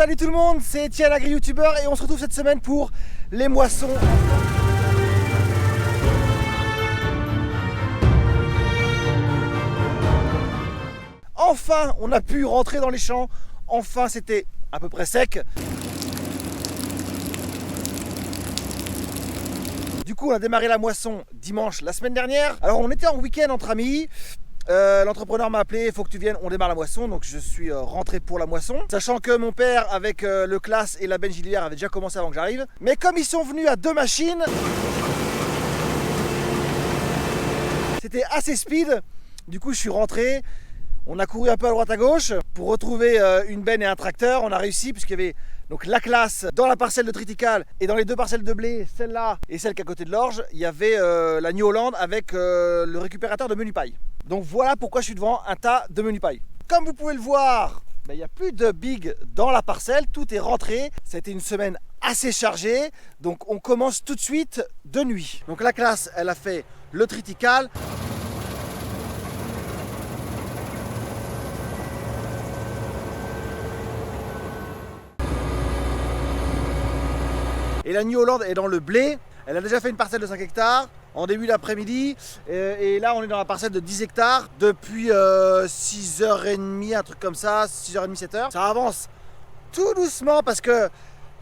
Salut tout le monde, c'est Etienne, agri-youtubeur, et on se retrouve cette semaine pour les moissons. Enfin, on a pu rentrer dans les champs. Enfin, c'était à peu près sec. Du coup, on a démarré la moisson dimanche la semaine dernière. Alors, on était en week-end entre amis. L'entrepreneur m'a appelé, il faut que tu viennes, on démarre la moisson. Donc je suis rentré pour la moisson, sachant que mon père avec le Claas et la benne gilière avait déjà commencé avant que j'arrive. Mais comme ils sont venus à deux machines, c'était assez speed. Du coup je suis rentré, on a couru un peu à droite à gauche pour retrouver une benne et un tracteur. On a réussi puisqu'il y avait donc la Claas dans la parcelle de triticale, et dans les deux parcelles de blé, celle-là et celle qui est à côté de l'orge, il y avait la New Holland avec le récupérateur de menu paille. Donc voilà pourquoi je suis devant un tas de menu paille. Comme vous pouvez le voir, il n'y a plus de big dans la parcelle, tout est rentré. Ça a été une semaine assez chargée, donc on commence tout de suite de nuit. Donc la Claas, elle a fait le triticale. Et la New Holland est dans le blé. Elle a déjà fait une parcelle de 5 hectares en début d'après-midi. Et là, on est dans la parcelle de 10 hectares depuis 6h30, un truc comme ça, 6h30, 7h. Ça avance tout doucement parce que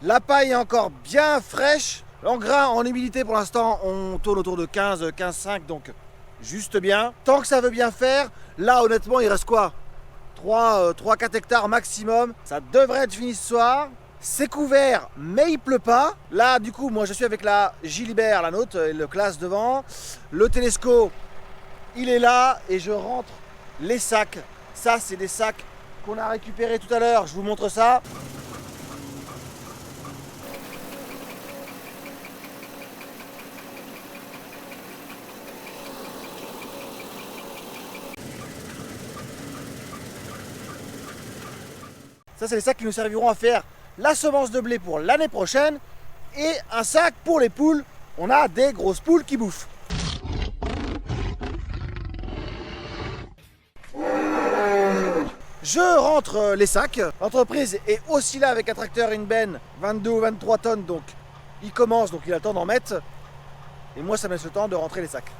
la paille est encore bien fraîche. L'engrais en humidité, pour l'instant, on tourne autour de 15,5, donc juste bien. Tant que ça veut bien faire, là, honnêtement, il reste quoi 3-4 hectares maximum. Ça devrait être fini ce soir. C'est couvert, mais il pleut pas. Là, du coup, moi je suis avec la Gilibert, la nôtre, et le Claas devant. Le Télesco, il est là, et je rentre les sacs. Ça, c'est des sacs qu'on a récupérés tout à l'heure. Je vous montre ça. Ça, c'est les sacs qui nous serviront à faire la semence de blé pour l'année prochaine et un sac pour les poules. On a des grosses poules qui bouffent. Je rentre les sacs. L'entreprise est aussi là avec un tracteur et une benne 22 ou 23 tonnes, donc il commence, donc il a le temps d'en mettre. Et moi ça me laisse le temps de rentrer les sacs.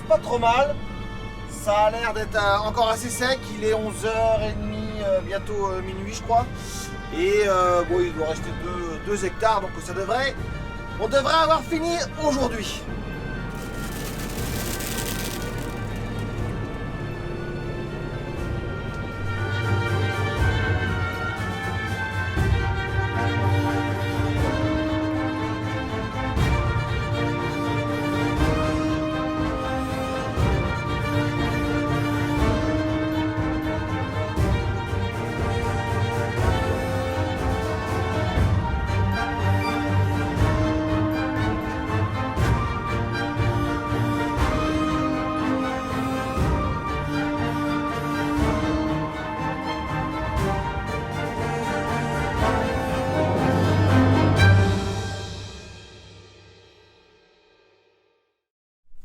pas trop mal. Ça a l'air d'être encore assez sec. Il est 11h30, bientôt minuit je crois. Et bon, il doit rester 2 hectares, donc on devrait avoir fini aujourd'hui.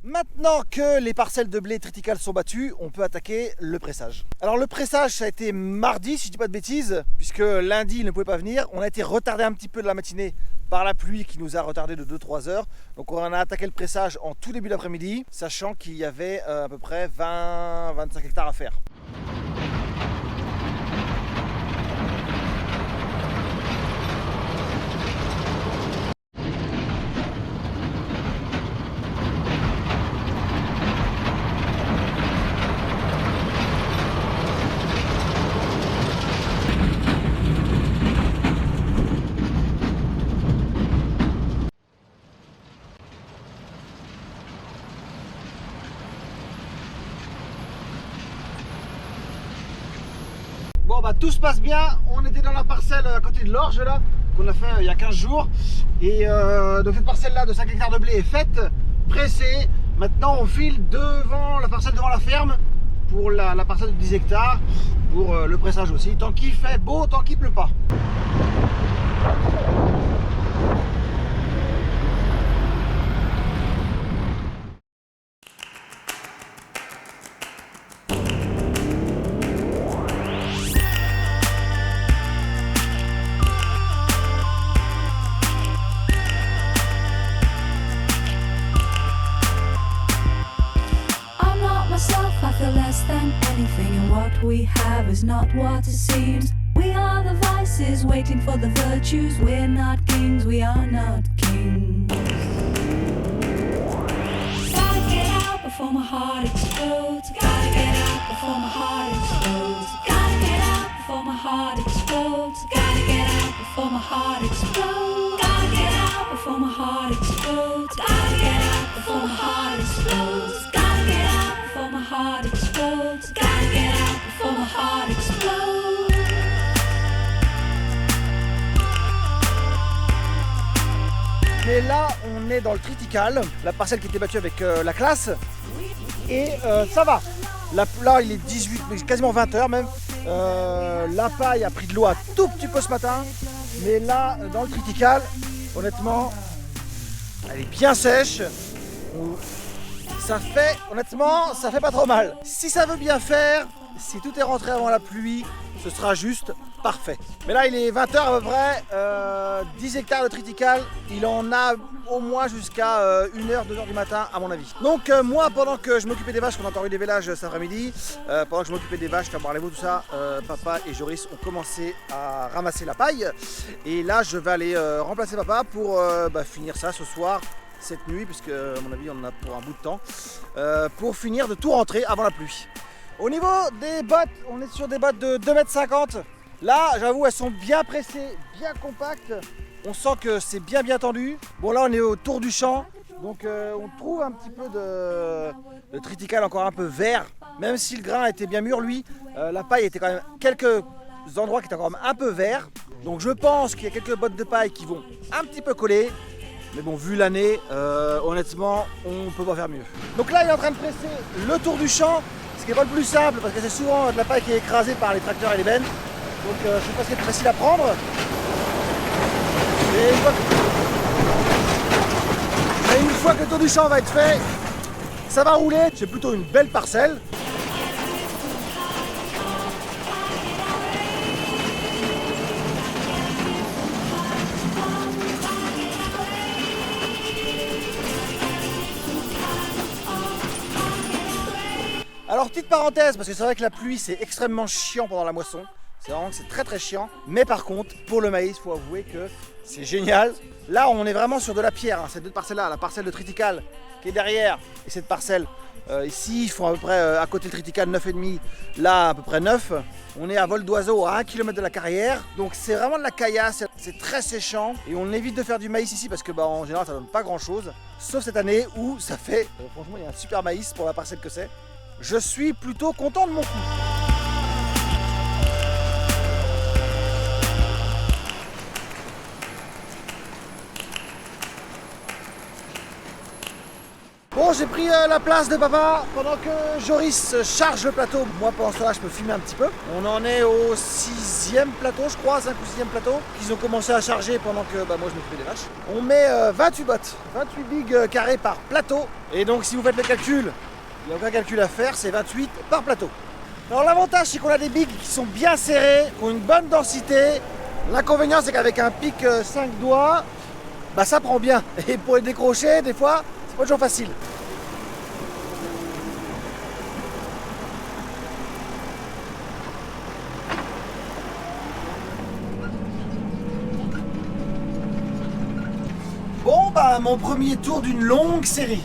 Maintenant que les parcelles de blé triticale sont battues, on peut attaquer le pressage. Alors le pressage, ça a été mardi, si je dis pas de bêtises, puisque lundi il ne pouvait pas venir. On a été retardé un petit peu de la matinée par la pluie qui nous a retardé de 2-3 heures. Donc on a attaqué le pressage en tout début d'après-midi, sachant qu'il y avait à peu près 20-25 hectares à faire. Bon bah tout se passe bien, on était dans la parcelle à côté de l'Orge là, qu'on a fait il y a 15 jours. Et donc cette parcelle là de 5 hectares de blé est faite, pressée. Maintenant on file devant la parcelle devant la ferme pour la parcelle de 10 hectares, pour le pressage aussi, tant qu'il fait beau, tant qu'il pleut pas. We have is not what it seems. We are the vices waiting for the virtues. We're not kings, we are not kings. Gotta get out before my heart explodes. Gotta get out before my heart explodes. Gotta get out before my heart explodes. Gotta get out before my heart explodes. Gotta get out before my heart explodes. Gotta get out before my heart explodes. Gotta get out before my heart explodes. Gotta get out before my heart explodes. Mais là, on est dans le triticale, la parcelle qui était battue avec la classe. Et ça va. Là, il est 18, quasiment 20 heures même. La paille a pris de l'eau un tout petit peu ce matin. Mais là, dans le triticale, honnêtement, elle est bien sèche. Ça fait, honnêtement, ça fait pas trop mal. Si ça veut bien faire, si tout est rentré avant la pluie, ce sera juste parfait. Mais là, il est 20 h à peu près, 10 hectares de triticale. Il en a au moins jusqu'à 1h, 2h du matin, à mon avis. Donc moi, pendant que je m'occupais des vaches, qu'on a encore eu des vélages cet après-midi, pendant que je m'occupais des vaches, faire boire les veaux, tout ça, papa et Joris ont commencé à ramasser la paille. Et là, je vais aller remplacer papa pour finir ça ce soir, cette nuit, puisque à mon avis, on en a pour un bout de temps, pour finir de tout rentrer avant la pluie. Au niveau des bottes, on est sur des bottes de 2,50 m. Là, j'avoue, elles sont bien pressées, bien compactes. On sent que c'est bien tendu. Bon, là, on est autour du champ. Donc, on trouve un petit peu de triticale encore un peu vert. Même si le grain était bien mûr, lui, la paille était quand même quelques endroits qui étaient encore un peu verts. Donc, je pense qu'il y a quelques bottes de paille qui vont un petit peu coller. Mais bon, vu l'année, honnêtement, on ne peut pas faire mieux. Donc là, il est en train de presser le tour du champ. Ce qui n'est pas le plus simple parce que c'est souvent de la paille qui est écrasée par les tracteurs et les bennes. Donc je ne sais pas ce qui est plus facile à prendre. Et une fois que le tour du champ va être fait, ça va rouler. C'est plutôt une belle parcelle. petite parenthèse, parce que c'est vrai que la pluie c'est extrêmement chiant pendant la moisson. C'est vraiment que c'est très très chiant. Mais par contre, pour le maïs, il faut avouer que c'est génial. Là, on est vraiment sur de la pierre, hein. Ces deux parcelles-là, la parcelle de triticale qui est derrière et cette parcelle ici, ils font à peu près à côté le triticale 9,5, là à peu près 9. On est à vol d'oiseau à 1 km de la carrière. Donc c'est vraiment de la caillasse, c'est très séchant. Et on évite de faire du maïs ici parce que en général ça donne pas grand chose. Sauf cette année où ça fait, franchement il y a un super maïs pour la parcelle que c'est. Je suis plutôt content de mon coup. Bon, j'ai pris la place de papa pendant que Joris charge le plateau. Moi, pendant ce temps-là, je peux filmer un petit peu. On en est au 6e plateau, je crois, 5 ou 6e plateau, qu'ils ont commencé à charger pendant que moi, je m'occupais des vaches. On met 28 bottes, 28 bigs carrés par plateau. Et donc, si vous faites le calcul, il n'y a aucun calcul à faire, c'est 28 par plateau. Alors, l'avantage, c'est qu'on a des bigs qui sont bien serrés, qui ont une bonne densité. L'inconvénient, c'est qu'avec un pic 5 doigts, ça prend bien. Et pour les décrocher, des fois, c'est pas toujours facile. Bon, mon premier tour d'une longue série.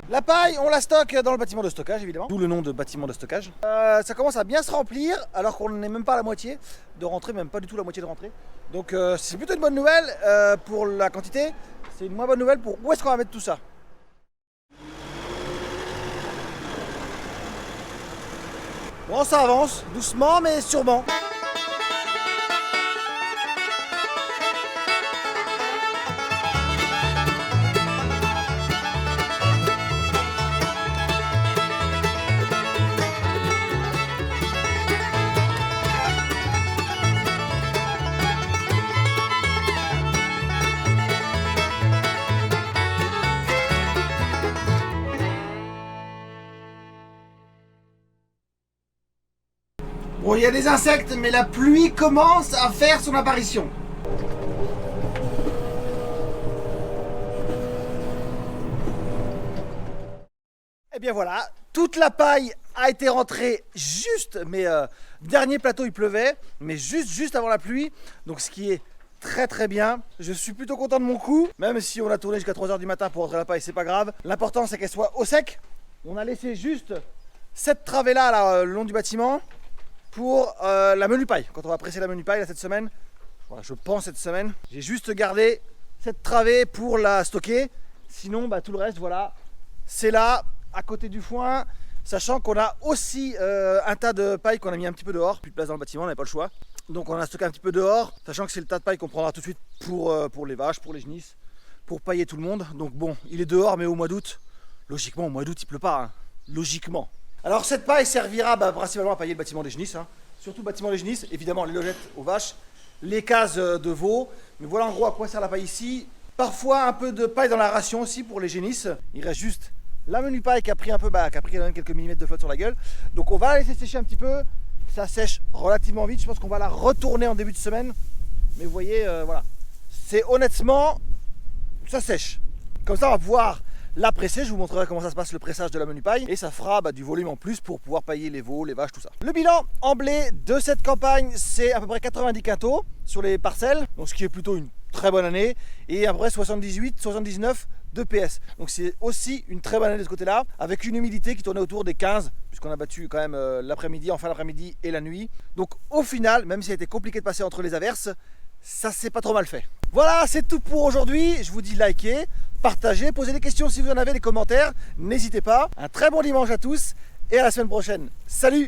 La paille, on la stocke dans le bâtiment de stockage, évidemment. D'où le nom de bâtiment de stockage. Ça commence à bien se remplir, alors qu'on n'est même pas à la moitié de rentrée, même pas du tout la moitié de rentrée. Donc c'est plutôt une bonne nouvelle pour la quantité. C'est une moins bonne nouvelle pour où est-ce qu'on va mettre tout ça. Bon, ça avance, doucement mais sûrement. Bon, il y a des insectes, mais la pluie commence à faire son apparition. Et bien voilà, toute la paille a été rentrée juste, mais dernier plateau il pleuvait, mais juste avant la pluie, donc ce qui est très très bien. Je suis plutôt content de mon coup, même si on a tourné jusqu'à 3 h du matin pour rentrer la paille, c'est pas grave. L'important c'est qu'elle soit au sec. On a laissé juste cette travée là, le long du bâtiment, pour la menu paille. Quand on va presser la menu paille là, cette semaine, voilà, je pense cette semaine, j'ai juste gardé cette travée pour la stocker. Sinon tout le reste, voilà, c'est là à côté du foin, sachant qu'on a aussi un tas de paille qu'on a mis un petit peu dehors. Plus de place dans le bâtiment, on n'avait pas le choix, donc on a stocké un petit peu dehors, sachant que c'est le tas de paille qu'on prendra tout de suite pour les vaches, pour les genisses, pour pailler tout le monde. Donc bon, il est dehors, mais au mois d'août, logiquement au mois d'août il pleut pas, hein, logiquement. Alors cette paille servira principalement à pailler le bâtiment des genisses, hein. Surtout le bâtiment des genisses, évidemment les logettes aux vaches, les cases de veaux. Mais voilà en gros à quoi sert la paille ici. Parfois un peu de paille dans la ration aussi pour les génisses. Il reste juste la menu paille qui a pris un peu, qui a pris quand même quelques millimètres de flotte sur la gueule. Donc on va la laisser sécher un petit peu. Ça sèche relativement vite, je pense qu'on va la retourner en début de semaine. Mais vous voyez, voilà. C'est honnêtement, ça sèche. Comme ça on va pouvoir la presser, je vous montrerai comment ça se passe le pressage de la menu paille et ça fera du volume en plus pour pouvoir pailler les veaux, les vaches, tout ça. Le bilan en blé de cette campagne, c'est à peu près 90 quintaux sur les parcelles, donc ce qui est plutôt une très bonne année, et à peu près 78-79 de PS. Donc c'est aussi une très bonne année de ce côté-là, avec une humidité qui tournait autour des 15, puisqu'on a battu quand même l'après-midi, en fin d'après-midi et la nuit. Donc au final, même si ça a été compliqué de passer entre les averses, ça s'est pas trop mal fait. Voilà, c'est tout pour aujourd'hui. Je vous dis likez, partagez, posez des questions si vous en avez, des commentaires. N'hésitez pas. Un très bon dimanche à tous et à la semaine prochaine. Salut!